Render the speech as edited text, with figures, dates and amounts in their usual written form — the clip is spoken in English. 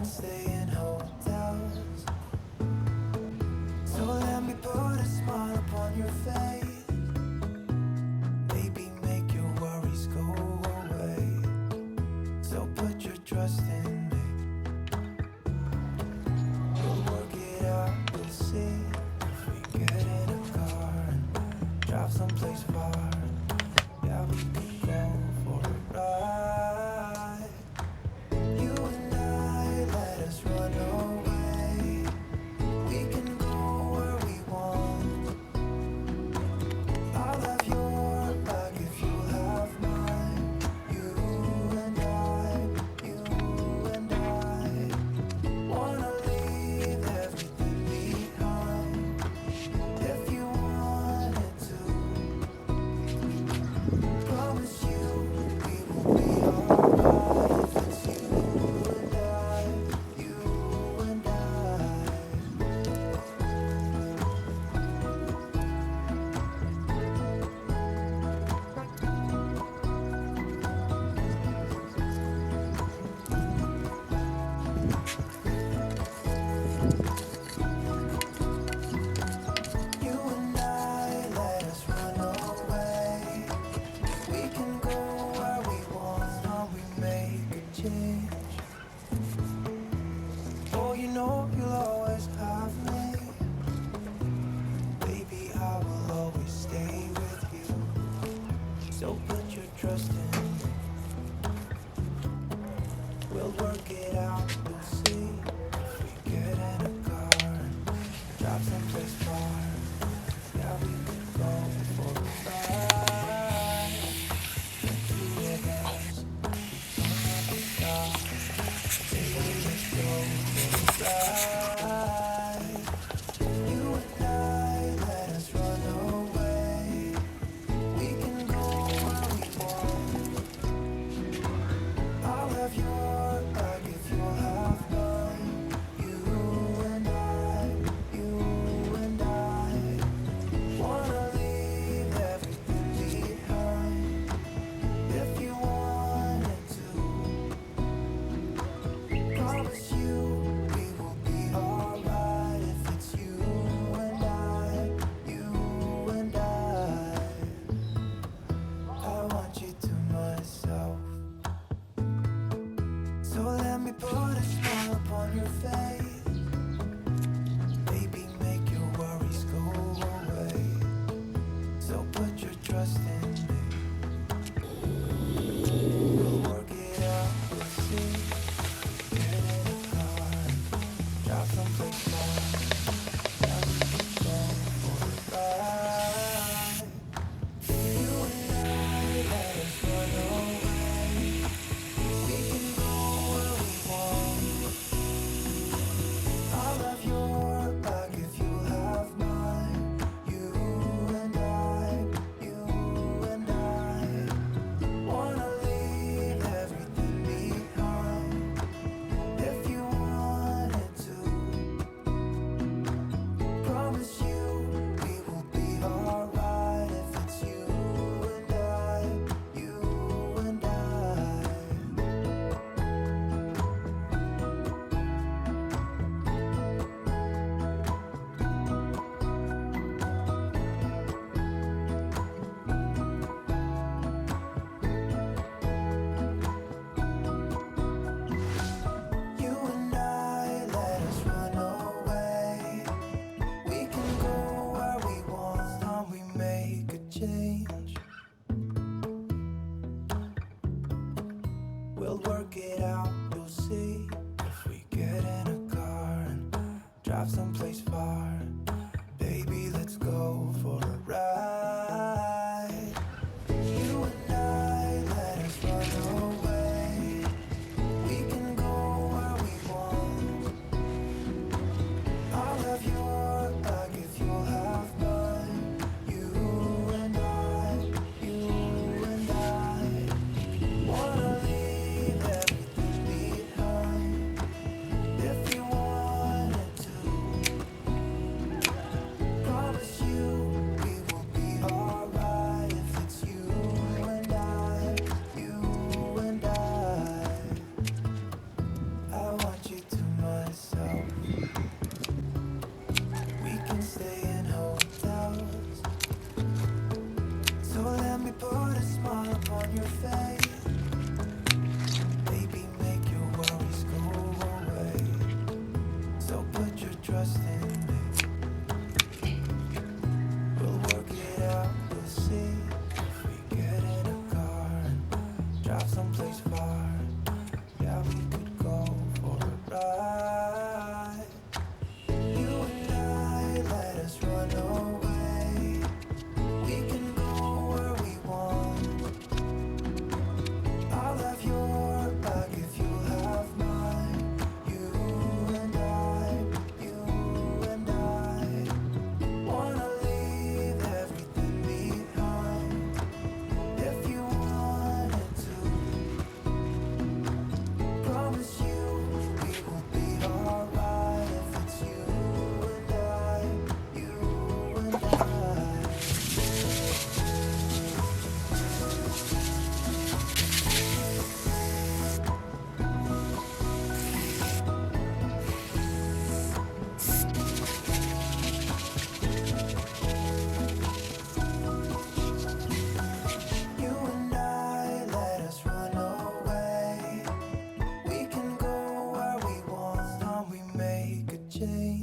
and stay in hotels. So let me put a smile upon your face. Maybe make your worries go away. So put your trust in me. We'll work it out, we'll see. If we get in a car and drive someplace far, yeah, we can go for a ride. You and I, let us run away. We can go where we want. I'll have your back if you have mine. You and I wanna leave everything behind. If you wanted to, promise you we will be alright. If it's you and I. You and I, let us run away. We can go where we want, or we make a change. Oh, you know you'll always have me. Baby, I will always stay with you. So put your trust in me. We'll work it out, we'll see. If we get in a car and drive someplace far, yeah, we can go for a ride. Two of us, don't stop. Baby, let's go for a ride. You and I, let us run away. We can go where we want. I'll have your back if you'll have mine. You and I wanna leave everything behind. If you wanted to, promise you we will be alright. If it's you and I want you to myself. So let me put a smile upon your face. Baby, make your worries go away. So put your trust in me. We'll work it out, we'll see. Get in a car and drive someplace far. Yeah, we can go for a ride. You and I, let us run away. We can go where we want. I'll have your back if you have mine. You change.